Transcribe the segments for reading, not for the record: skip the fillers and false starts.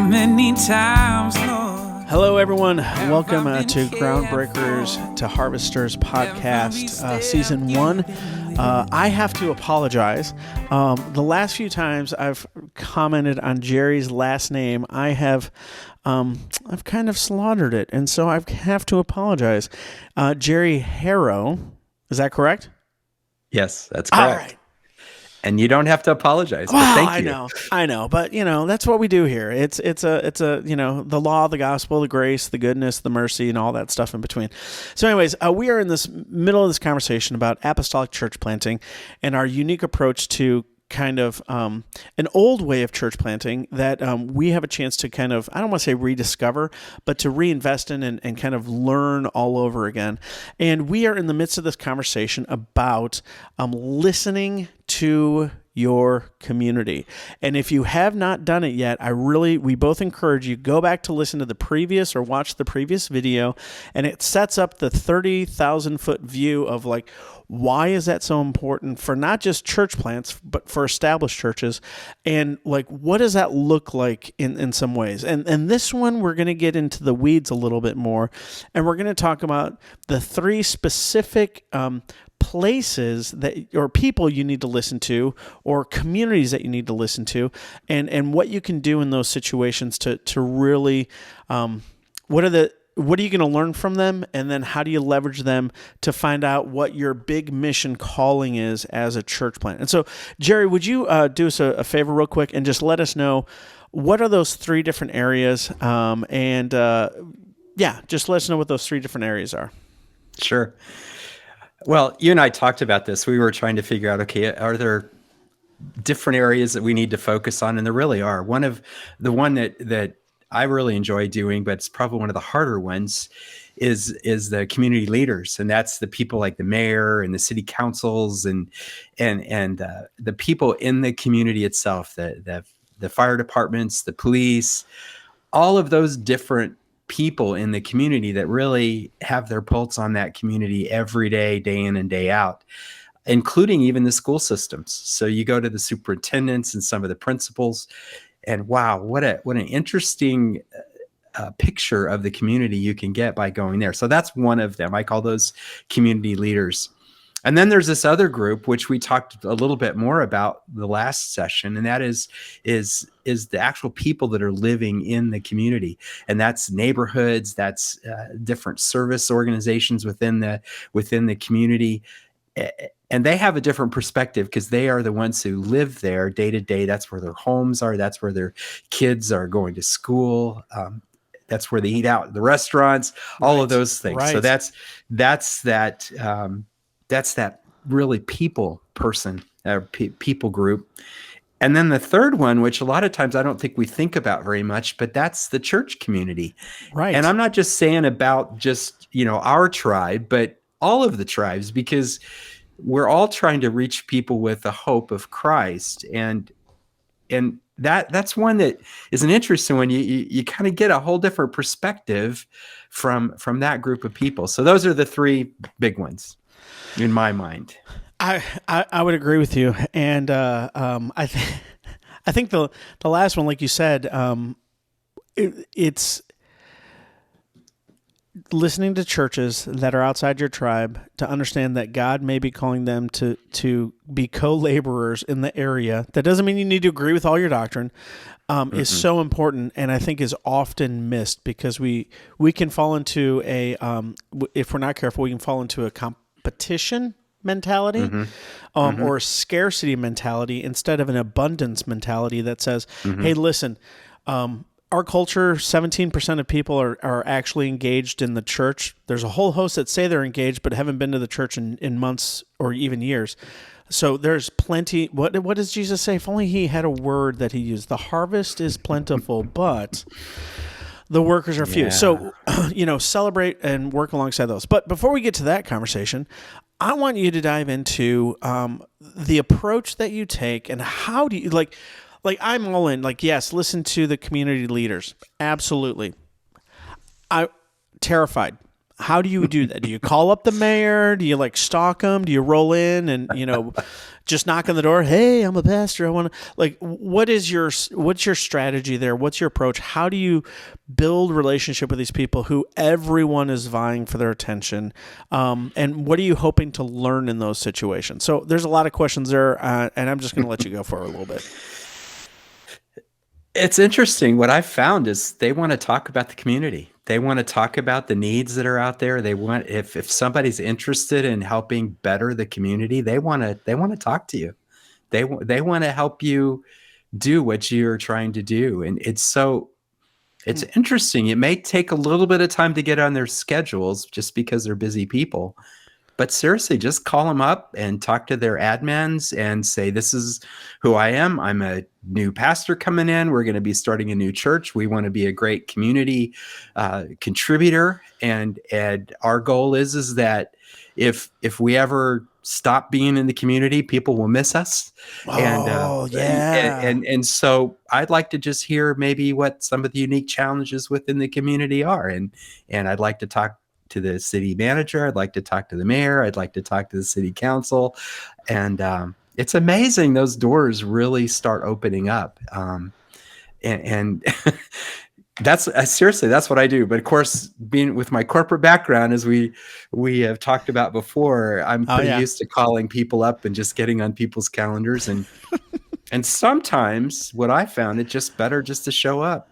many times, Lord. Hello, everyone. Welcome to Groundbreakers to Harvesters podcast, season 1. I have to apologize. The last few times I've commented on Gerry's last name, I've kind of slaughtered it, and so I have to apologize. Gerry Harrow, is that correct? Yes, that's correct. All right. And you don't have to apologize. But Well, thank you. I know, but that's what we do here. It's a the law, the gospel, the grace, the goodness, the mercy, and all that stuff in between. So, anyways, we are in this middle of this conversation about apostolic church planting and our unique approach to kind of an old way of church planting that we have a chance to kind of, I don't want to say rediscover, but to reinvest in and kind of learn all over again. And we are in the midst of this conversation about listening to your community. And if you have not done it yet, we both encourage you, go back to listen to the previous or watch the previous video, and it sets up the 30,000 foot view of like, why is that so important for not just church plants, but for established churches? And like, what does that look like in some ways? And this one, we're going to get into the weeds a little bit more, and we're going to talk about the 3 specific places that or people you need to listen to, or communities that you need to listen to, and what you can do in those situations to really what are you going to learn from them, and then how do you leverage them to find out what your big mission calling is as a church plant? And so, Gerry, would you do us a favor real quick and just let us know what are those 3 different areas, just let us know what those 3 different areas are. Sure. Well, you and I talked about this. We were trying to figure out, okay, are there different areas that we need to focus on? And there really are. One that I really enjoy doing, but it's probably one of the harder ones, is the community leaders, and that's the people like the mayor and the city councils and the people in the community itself, the fire departments, the police, all of those different people in the community that really have their pulse on that community every day, day in and day out, including even the school systems. So you go to the superintendents and some of the principals, and wow, what an interesting picture of the community you can get by going there. So that's one of them. I call those community leaders. And then there's this other group, which we talked a little bit more about the last session, and that is the actual people that are living in the community, and that's neighborhoods, that's different service organizations within the community. And they have a different perspective because they are the ones who live there day to day. That's where their homes are. That's where their kids are going to school. That's where they eat out at the restaurants, all of those things. Right. So that's that really people person, people group. And then the third one, which a lot of times I don't think we think about very much, but that's the church community. Right. And I'm not just saying about just, our tribe, but all of the tribes, because we're all trying to reach people with the hope of Christ. And that's one that is an interesting one. You kind of get a whole different perspective from that group of people. So those are the 3 big ones in my mind. I would agree with you. And I think the last one, like you said, it's listening to churches that are outside your tribe to understand that God may be calling them to be co-laborers in the area. That doesn't mean you need to agree with all your doctrine. Is so important, and I think is often missed because we can fall into if we're not careful, we can fall into a competition mentality or a scarcity mentality instead of an abundance mentality that says, hey, listen, our culture, 17% of people are actually engaged in the church. There's a whole host that say they're engaged but haven't been to the church in months or even years. So there's plenty. What does Jesus say? If only he had a word that he used. The harvest is plentiful, but the workers are few. Yeah. So, celebrate and work alongside those. But before we get to that conversation, I want you to dive into the approach that you take and how do you like I'm all in. Like, yes, listen to the community leaders. Absolutely. Terrified. How do you do that? Do you call up the mayor? Do you like stalk them? Do you roll in and, just knock on the door? Hey, I'm a pastor. I want to what's your strategy there? What's your approach? How do you build relationship with these people who everyone is vying for their attention? And what are you hoping to learn in those situations? So there's a lot of questions there, and I'm just going to let you go for a little bit. It's interesting. What I've found is they want to talk about the community. They want to talk about the needs that are out there. They want, if somebody's interested in helping better the community, they want to talk to you. They want to help you do what you're trying to do. And it's interesting. It may take a little bit of time to get on their schedules just because they're busy people. But seriously, just call them up and talk to their admins and say, this is who I am. I'm a new pastor coming in. We're going to be starting a new church. We want to be a great community contributor. And our goal is that if we ever stop being in the community, people will miss us. And so I'd like to just hear maybe what some of the unique challenges within the community are. And I'd like to talk to the city manager. I'd like to talk to the mayor. I'd like to talk to the city council. And it's amazing. Those doors really start opening up. And that's seriously, that's what I do. But of course, being with my corporate background, as we have talked about before, I'm pretty used to calling people up and just getting on people's calendars. And sometimes what I found, it's just better just to show up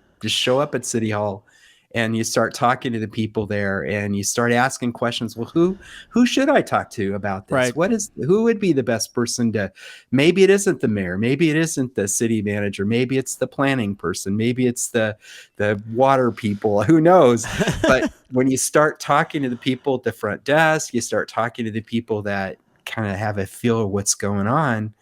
at City Hall. And you start talking to the people there, and you start asking questions. Well, who should I talk to about this? Right. Who would be the best person to? Maybe it isn't the mayor. Maybe it isn't the city manager. Maybe it's the planning person. Maybe it's the water people. Who knows? But when you start talking to the people at the front desk, you start talking to the people that kind of have a feel of what's going on.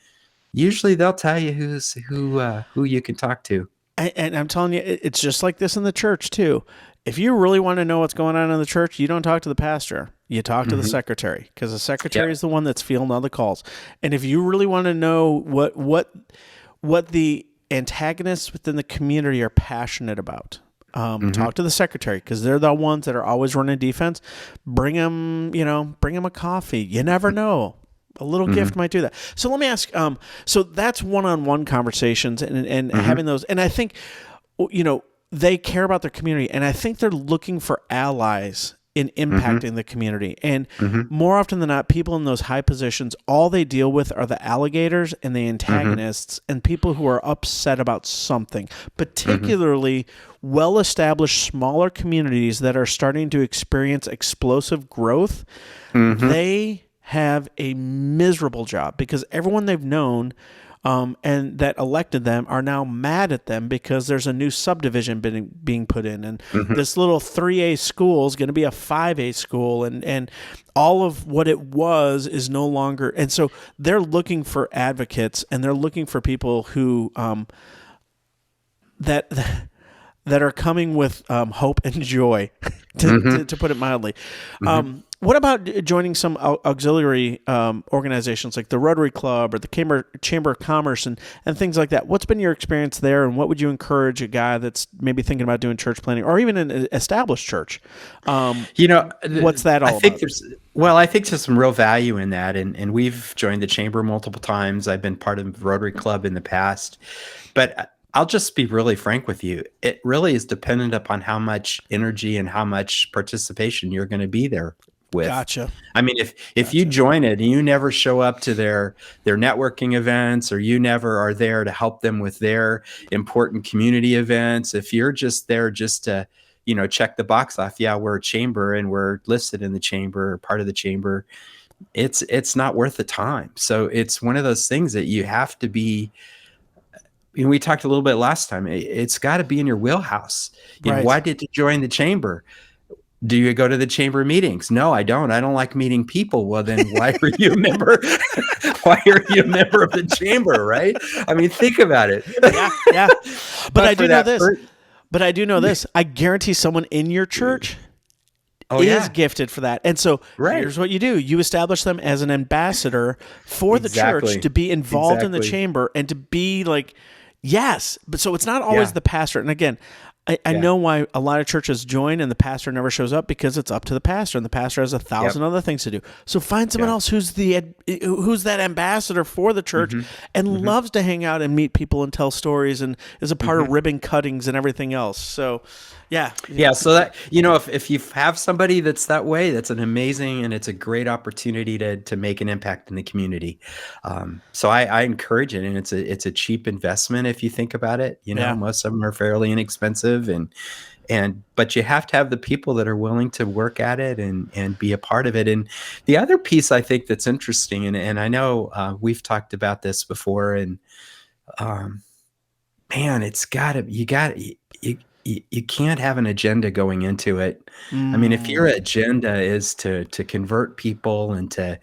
Usually, they'll tell you who you can talk to. And I'm telling you, it's just like this in the church too. If you really want to know what's going on in the church, you don't talk to the pastor. You talk to the secretary, because the secretary is the one that's fielding all the calls. And if you really want to know what the antagonists within the community are passionate about, talk to the secretary, because they're the ones that are always running defense. Bring them a coffee. You never know. A little gift might do that. So let me ask, so that's one-on-one conversations and having those. And I think, they care about their community, and I think they're looking for allies in impacting the community. And more often than not, people in those high positions, all they deal with are the alligators and the antagonists and people who are upset about something, particularly well-established smaller communities that are starting to experience explosive growth. They have a miserable job because everyone they've known and that elected them are now mad at them because there's a new subdivision being put in, and this little 3A school is going to be a 5A school, and all of what it was is no longer. And so they're looking for advocates, and they're looking for people who that are coming with hope and joy, to put it mildly. What about joining some auxiliary organizations like the Rotary Club or the Chamber of Commerce and things like that? What's been your experience there, and what would you encourage a guy that's maybe thinking about doing church planning or even an established church? What's that all about? I think there's some real value in that, and we've joined the Chamber multiple times. I've been part of the Rotary Club in the past, but I'll just be really frank with you. It really is dependent upon how much energy and how much participation you're going to be there with. Gotcha. I mean, if you join it and you never show up to their networking events, or you never are there to help them with their important community events, if you're just there just to, check the box off, we're a chamber and we're listed in the chamber, part of the chamber, it's not worth the time. So it's one of those things that you have to be. We talked a little bit last time. It's got to be in your wheelhouse. Why did you join the chamber? Do you go to the chamber meetings? No, I don't. I don't like meeting people. Well, then why are you a member? Why are you a member of the chamber, right? I mean, think about it. Yeah. But I do know this. I guarantee someone in your church is gifted for that. And so here's what you do. You establish them as an ambassador for the church to be involved in the chamber and to be like, yes. But so it's not always the pastor. And again, I know why a lot of churches join and the pastor never shows up, because it's up to the pastor, and the pastor has 1,000 other things to do. So find someone else who's that ambassador for the church and loves to hang out and meet people and tell stories and is a part of ribbon cuttings and everything else. So yeah. So that, if you have somebody that's that way, that's an amazing, and it's a great opportunity to make an impact in the community. So I encourage it, and it's a cheap investment if you think about it. Most of them are fairly inexpensive, but you have to have the people that are willing to work at it and be a part of it. And the other piece I think that's interesting, and I know we've talked about this before, and man, you can't have an agenda going into it. I mean, if your agenda is to convert people and to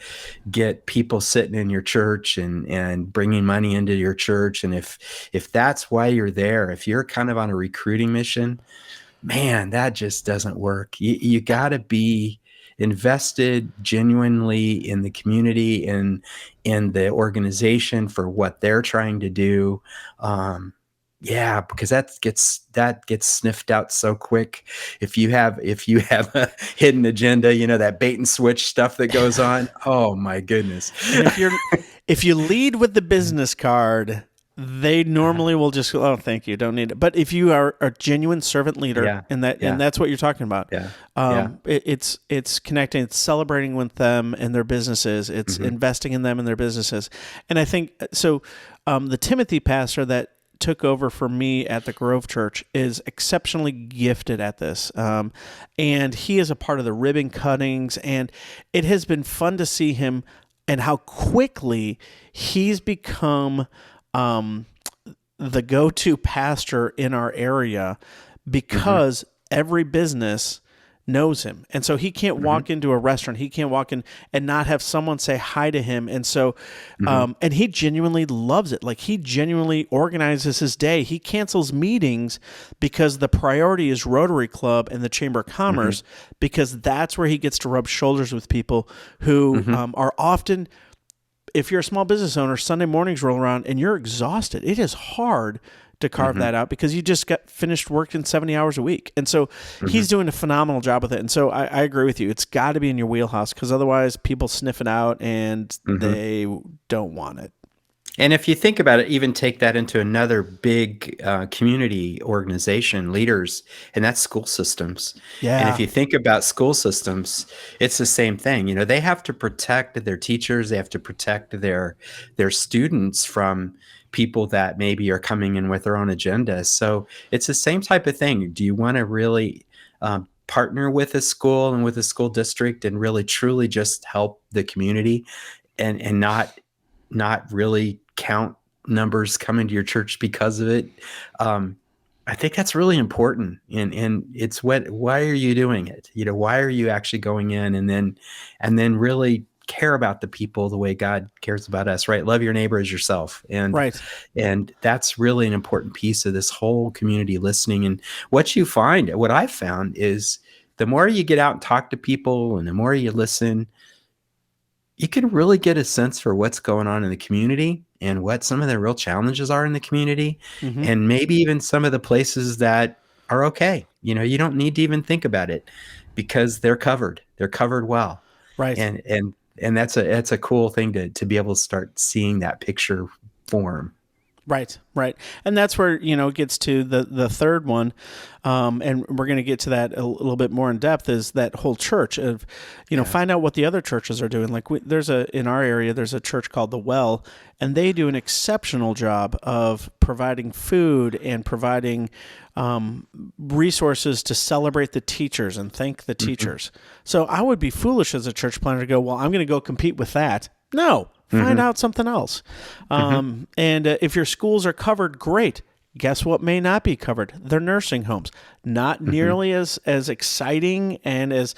get people sitting in your church and bringing money into your church, and if that's why you're there, if you're kind of on a recruiting mission, man, that just doesn't work. You got to be invested genuinely in the community and in the organization for what they're trying to do. Because that gets sniffed out so quick. If you have a hidden agenda, that bait and switch stuff that goes on. Oh my goodness! And if you lead with the business card, they normally will just go, "Oh, thank you, don't need it." But if you are a genuine servant leader, and that's what you're talking about, it's connecting, it's celebrating with them and their businesses, it's investing in them and their businesses, and I think so. The Timothy pastor that took over for me at the Grove Church is exceptionally gifted at this. And he is a part of the ribbon cuttings, and it has been fun to see him and how quickly he's become the go-to pastor in our area, because every business knows him. And so he can't walk into a restaurant. He can't walk in and not have someone say hi to him. And so, and he genuinely loves it. Like, he genuinely organizes his day. He cancels meetings because the priority is Rotary Club and the Chamber of Commerce, because that's where he gets to rub shoulders with people who are often, if you're a small business owner, Sunday mornings roll around and you're exhausted. It is hard to carve that out because you just got finished working 70 hours a week. And so he's doing a phenomenal job with it. And so I agree with you. It's got to be in your wheelhouse, because otherwise people sniff it out and they don't want it. And if you think about it, even take that into another big community organization, leaders, and that's school systems. Yeah. And if you think about school systems, it's the same thing. They have to protect their teachers. They have to protect their students from people that maybe are coming in with their own agenda. So it's the same type of thing. Do you want to really partner with a school and with a school district and really truly just help the community and not really count numbers coming to your church because of it? I think that's really important. And it's why are you doing it? Why are you actually going in and then really care about the people the way God cares about us, right? Love your neighbor as yourself. And that's really an important piece of this whole community listening. And what I found is the more you get out and talk to people and the more you listen, you can really get a sense for what's going on in the community and what some of the real challenges are in the community, and maybe even some of the places that are okay. You don't need to even think about it because they're covered. They're covered well. Right. And that's a cool thing to be able to start seeing that picture form. Right. And that's where, it gets to the third one. And we're going to get to that a little bit more in depth, is that whole church of, find out what the other churches are doing. Like in our area, there's a church called The Well, and they do an exceptional job of providing food and providing resources to celebrate the teachers and thank the teachers. So I would be foolish as a church planner to go, well, I'm going to go compete with that. No. Find out something else. And if your schools are covered, great. Guess what may not be covered? They're nursing homes. Not nearly as exciting and as...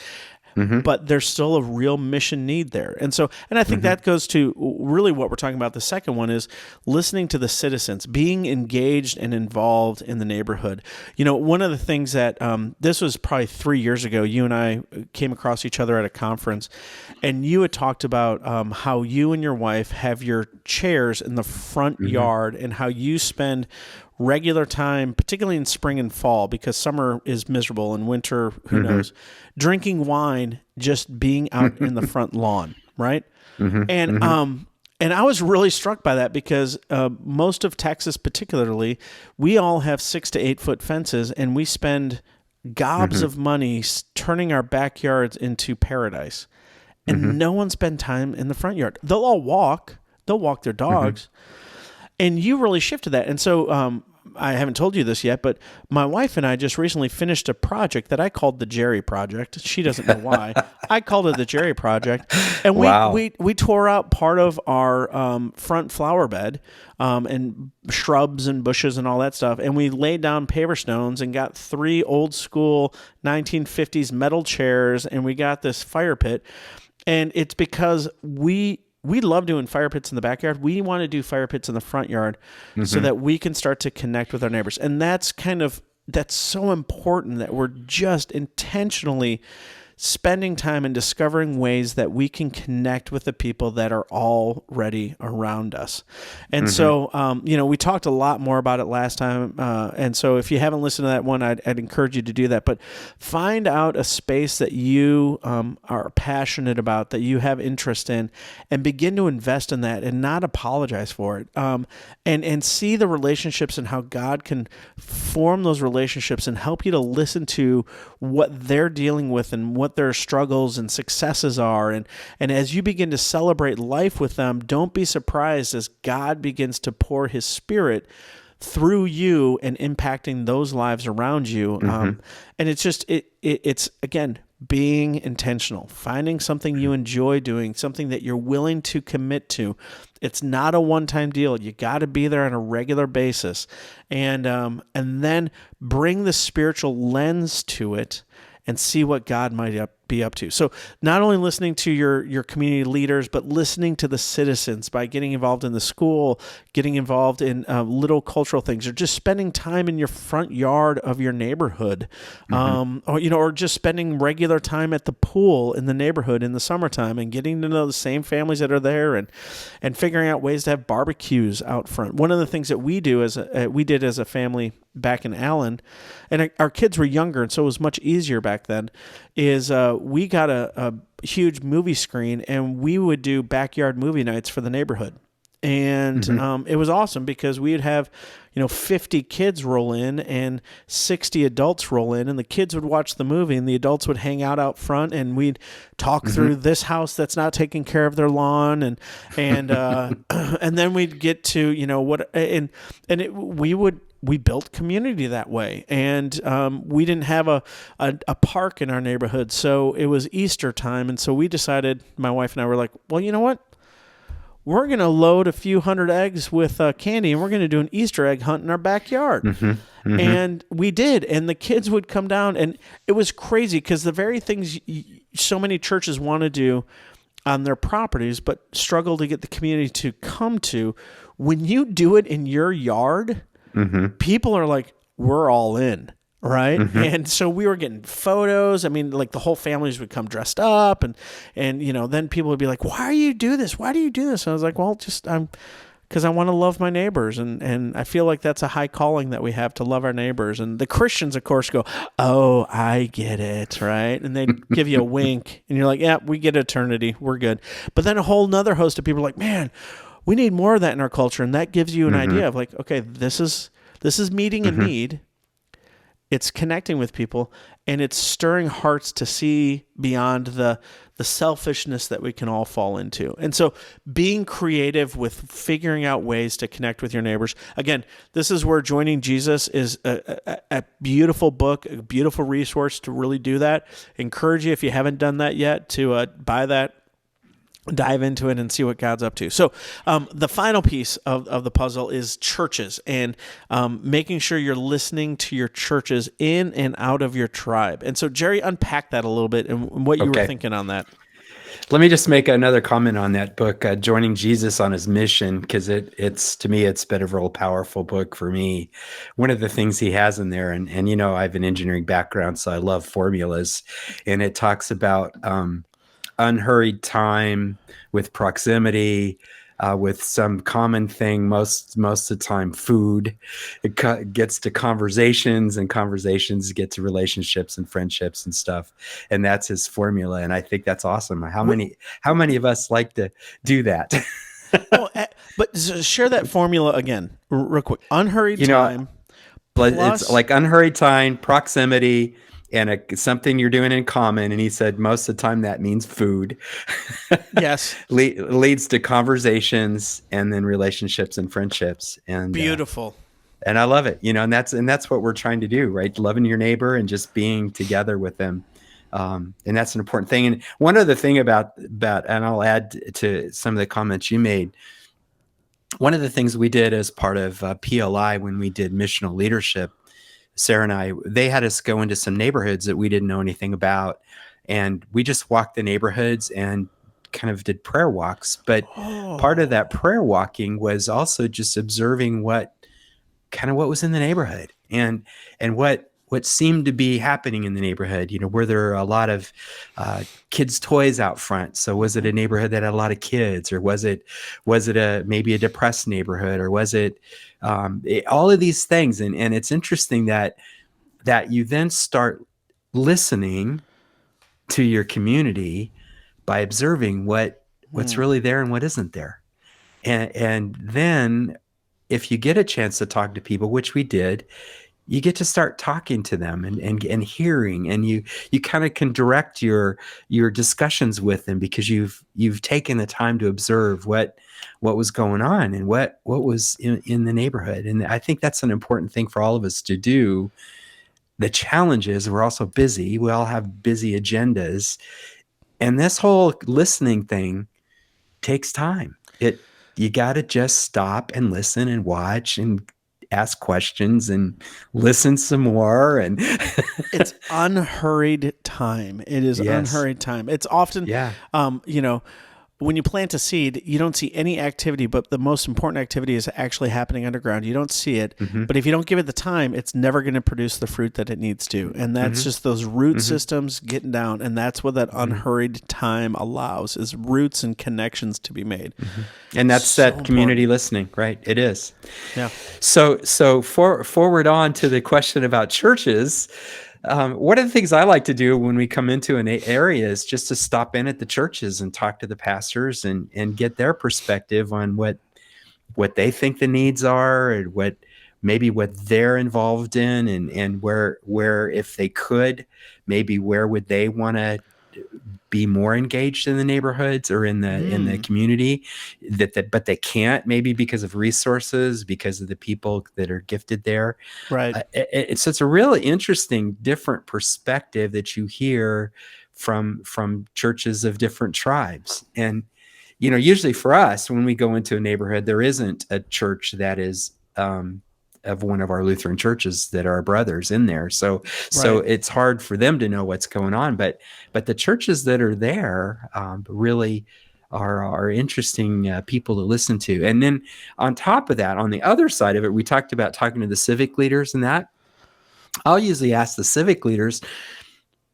but there's still a real mission need there. And I think that goes to really what we're talking about. The second one is listening to the citizens, being engaged and involved in the neighborhood. One of the things that, this was probably 3 years ago, you and I came across each other at a conference, and you had talked about how you and your wife have your chairs in the front yard and how you spend regular time, particularly in spring and fall, because summer is miserable and winter, who knows, drinking wine, just being out in the front lawn, right? And I was really struck by that because most of Texas, particularly, we all have 6 to 8 foot fences, and we spend gobs of money turning our backyards into paradise. And no one spend time in the front yard. They'll all walk. They'll walk their dogs. And you really shifted that. And so I haven't told you this yet, but my wife and I just recently finished a project that I called the Gerry Project. She doesn't know why. I called it the Gerry Project. And we tore out part of our front flower bed and shrubs and bushes and all that stuff. And we laid down paver stones and got 3 old school 1950s metal chairs, and we got this fire pit. And it's because we love doing fire pits in the backyard. We want to do fire pits in the front yard so that we can start to connect with our neighbors. And that's so important that we're just intentionally spending time and discovering ways that we can connect with the people that are already around us. And so, we talked a lot more about it last time. And so if you haven't listened to that one, I'd encourage you to do that. But find out a space that you are passionate about, that you have interest in, and begin to invest in that and not apologize for it. And see the relationships and how God can form those relationships and help you to listen to what they're dealing with and what their struggles and successes are. And as you begin to celebrate life with them, don't be surprised as God begins to pour his Spirit through you and impacting those lives around you. And it's just, it's again, being intentional, finding something you enjoy doing, something that you're willing to commit to. It's not a one-time deal. You got to be there on a regular basis, and then bring the spiritual lens to it and see what God might be up to. So not only listening to your community leaders, but listening to the citizens by getting involved in the school, getting involved in little cultural things, or just spending time in your front yard of your neighborhood, or just spending regular time at the pool in the neighborhood in the summertime and getting to know the same families that are there and figuring out ways to have barbecues out front. One of the things that we did as a family back in Allen, and our kids were younger, and so it was much easier back then, is we got a huge movie screen, and we would do backyard movie nights for the neighborhood. And it was awesome because we'd have 50 kids roll in and 60 adults roll in, and the kids would watch the movie and the adults would hang out front, and we'd talk through this house that's not taking care of their lawn, and and then we'd get to we built community that way. And we didn't have a park in our neighborhood, so it was Easter time, and so we decided, my wife and I were like, well, you know what? We're going to load a few hundred eggs with candy, and we're going to do an Easter egg hunt in our backyard. And we did, and the kids would come down, and it was crazy because the very things so many churches want to do on their properties but struggle to get the community to come to, when you do it in your yard, people are like, we're all in. Right. And so we were getting photos. I mean, like the whole families would come dressed up and then people would be like, why do you do this? Why do you do this? And I was like, well, because I want to love my neighbors. And I feel like that's a high calling that we have, to love our neighbors. And the Christians, of course, go, oh, I get it. Right. And they give you a wink and you're like, yeah, we get eternity. We're good. But then a whole nother host of people are like, man, we need more of that in our culture. And that gives you an idea of like, okay, this is meeting a need. It's connecting with people, and it's stirring hearts to see beyond the selfishness that we can all fall into. And so being creative with figuring out ways to connect with your neighbors. Again, this is where Joining Jesus is a beautiful book, a beautiful resource to really do that. Encourage you, if you haven't done that yet, to buy that. Dive into it and see what God's up to. So the final piece of the puzzle is churches, and making sure you're listening to your churches in and out of your tribe. And so, Gerry, unpack that a little bit and what you were thinking on that. Let me just make another comment on that book, Joining Jesus on His Mission, because it's to me, it's been a real powerful book for me. One of the things he has in there, and I have an engineering background, so I love formulas, and it talks about unhurried time with proximity, with some common thing. Most of the time, food. It gets to conversations, and conversations get to relationships and friendships and stuff. And that's his formula. And I think that's awesome. How many of us like to do that? Well, but share that formula again, real quick. Unhurried time. But it's like unhurried time, proximity, and something you're doing in common. And he said most of the time that means food. Yes. Leads to conversations, and then relationships and friendships. And beautiful. And I love it, and that's what we're trying to do, right? Loving your neighbor and just being together with them. And that's an important thing. And one other thing about, and I'll add to some of the comments you made, one of the things we did as part of PLI when we did missional leadership, Sarah and I, they had us go into some neighborhoods that we didn't know anything about. And we just walked the neighborhoods and kind of did prayer walks. But part of that prayer walking was also just observing what was in the neighborhood and what seemed to be happening in the neighborhood. Were there a lot of kids' toys out front? So was it a neighborhood that had a lot of kids, or was it maybe a depressed neighborhood, or was it all of these things? And it's interesting that you then start listening to your community by observing what's really there and what isn't there. And then if you get a chance to talk to people, which we did, you get to start talking to them and hearing, and you kind of can direct your discussions with them because you've taken the time to observe what was going on and what was in the neighborhood. And I think that's an important thing for all of us to do. The challenge is we're also busy. We all have busy agendas, and this whole listening thing takes time. You got to just stop and listen and watch and ask questions and listen some more. And it's unhurried time. It is unhurried time. It's often, when you plant a seed, you don't see any activity, but the most important activity is actually happening underground. You don't see it, but if you don't give it the time, it's never going to produce the fruit that it needs to. And that's just those root systems getting down. And that's what that unhurried time allows, is roots and connections to be made. And that's that community listening, right? It is. Yeah. So forward on to the question about churches. One of the things I like to do when we come into an area is just to stop in at the churches and talk to the pastors and get their perspective on what they think the needs are, and what they're involved in, and where if they could, maybe where would they want to be more engaged in the neighborhoods or in the community but they can't, maybe because of resources, because of the people that are gifted there. Right. So it's a really interesting, different perspective that you hear from churches of different tribes. And, usually for us, when we go into a neighborhood, there isn't a church that is, of one of our Lutheran churches that are brothers in there. So it's hard for them to know what's going on, but the churches that are there really are interesting people to listen to. And then on top of that, on the other side of it, we talked about talking to the civic leaders, and that I'll usually ask the civic leaders,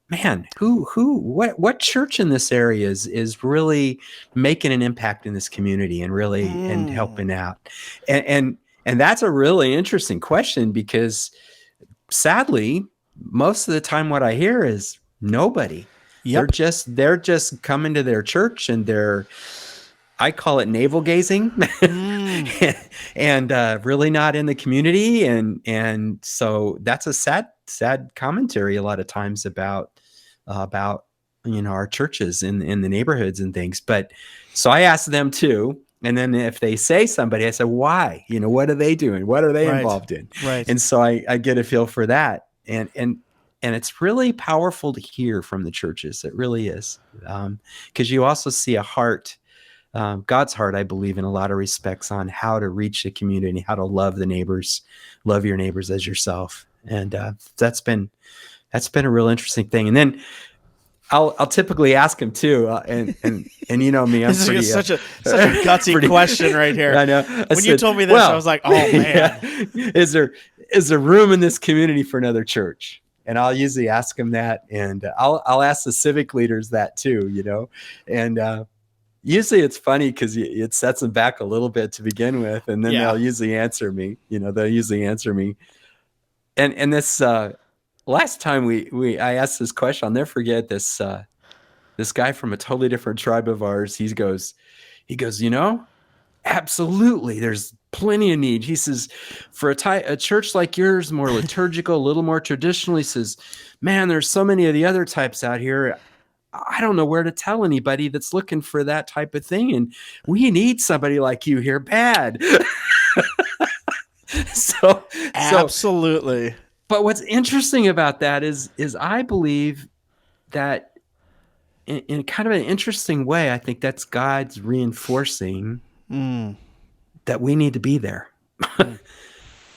man, what church in this area is really making an impact in this community and really and helping out. And that's a really interesting question, because sadly, most of the time what I hear is nobody. Yep. They're just coming to their church, and I call it navel gazing, and really not in the community. And so that's a sad commentary a lot of times about our churches in the neighborhoods and things. But so I ask them too. And then if they say somebody, I say, why? What are they doing? What are they involved in? Right. And so I get a feel for that. And it's really powerful to hear from the churches. It really is. Because you also see a heart, God's heart, I believe, in a lot of respects, on how to reach the community, how to love the neighbors, love your neighbors as yourself. And that's been a real interesting thing. And then I'll typically ask him too, and you know me, I'm this pretty, is such a gutsy question right here. I know. You told me this, I was like, oh man, is there room in this community for another church? And I'll usually ask him that, and I'll ask the civic leaders that too, and usually it's funny because it sets them back a little bit to begin with, and then Yeah. they'll usually answer me. They'll usually answer me. And this last time I asked this question, I'll never forget this. This guy from a totally different tribe of ours, he goes, absolutely, there's plenty of need. He says, for a church like yours, more liturgical, a little more traditional, he says, man, there's so many of the other types out here. I don't know where to tell anybody that's looking for that type of thing. And we need somebody like you here bad. So Absolutely. But what's interesting about that is I believe that in kind of an interesting way, I think that's God's reinforcing that we need to be there.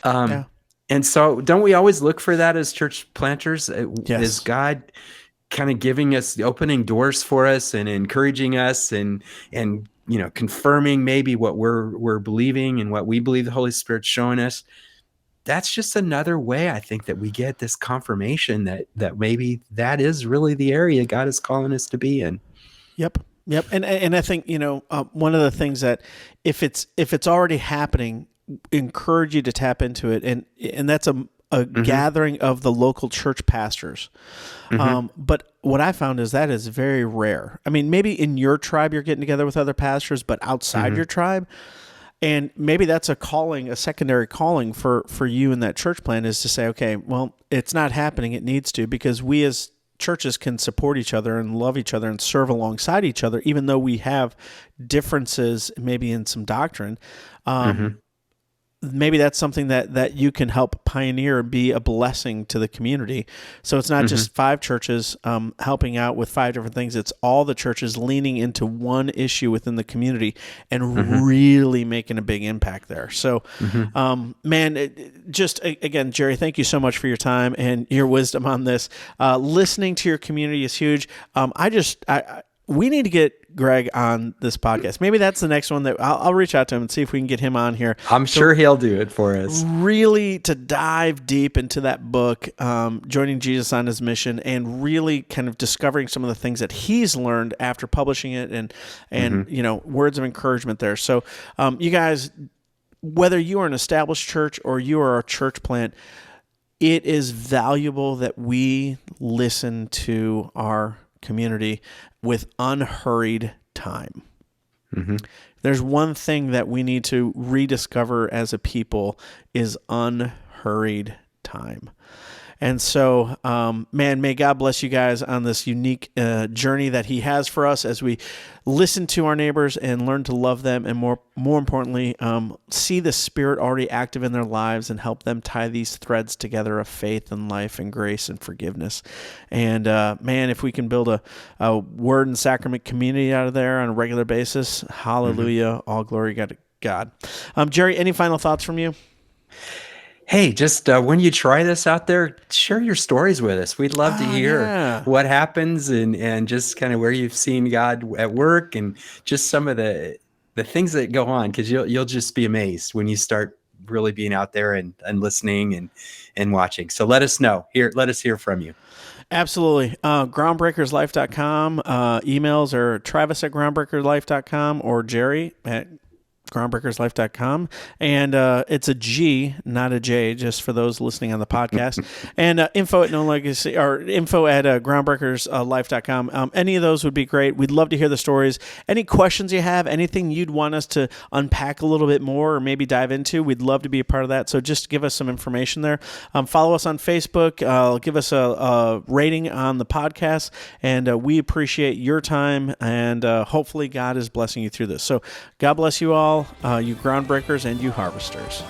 Yeah. And so don't we always look for that as church planters? Yes. Is God kind of giving us, opening doors for us and encouraging us and confirming maybe what we're believing and what we believe the Holy Spirit's showing us? That's just another way I think that we get this confirmation that maybe that is really the area God is calling us to be in. Yep. And I think, one of the things that if it's already happening, encourage you to tap into it. And that's a gathering of the local church pastors. But what I found is that is very rare. I mean, maybe in your tribe, you're getting together with other pastors, but outside your tribe, and maybe that's a secondary calling for you in that church plan, is to say, okay, well, it's not happening. It needs to, because we as churches can support each other and love each other and serve alongside each other, even though we have differences maybe in some doctrine. Maybe that's something that you can help pioneer and be a blessing to the community. So it's not just 5 churches helping out with 5 different things. It's all the churches leaning into one issue within the community and really making a big impact there. So, again, Gerry, thank you so much for your time and your wisdom on this. Listening to your community is huge. We need to get Greg on this podcast. Maybe that's the next one that I'll reach out to him and see if we can get him on here. I'm sure he'll do it for us. Really to dive deep into that book, Joining Jesus on His Mission, and really kind of discovering some of the things that he's learned after publishing it, and words of encouragement there. So you guys, whether you are an established church or you are a church plant, it is valuable that we listen to our community with unhurried time. There's one thing that we need to rediscover as a people is unhurried time. And so, may God bless you guys on this unique journey that He has for us as we listen to our neighbors and learn to love them, and more importantly, see the Spirit already active in their lives and help them tie these threads together of faith and life and grace and forgiveness. And if we can build a word and sacrament community out of there on a regular basis, hallelujah, all glory to God. Gerry, any final thoughts from you? Hey, just when you try this out there, share your stories with us. We'd love to hear what happens and just kind of where you've seen God at work and just some of the things that go on, because you'll just be amazed when you start really being out there and listening and watching. So let us know. Let us hear from you. Absolutely. Groundbreakerslife.com. Emails are Travis@groundbreakerslife.com or Gerry at groundbreakerslife.com, and it's a G, not a J, just for those listening on the podcast. And info at No Legacy, or info at groundbreakerslife.com. Any of those would be great. We'd love to hear the stories. Any questions you have, anything you'd want us to unpack a little bit more or maybe dive into, we'd love to be a part of that. So just give us some information there. Follow us on Facebook. Give us a rating on the podcast, and we appreciate your time, and hopefully God is blessing you through this. So God bless you all. You groundbreakers and you harvesters.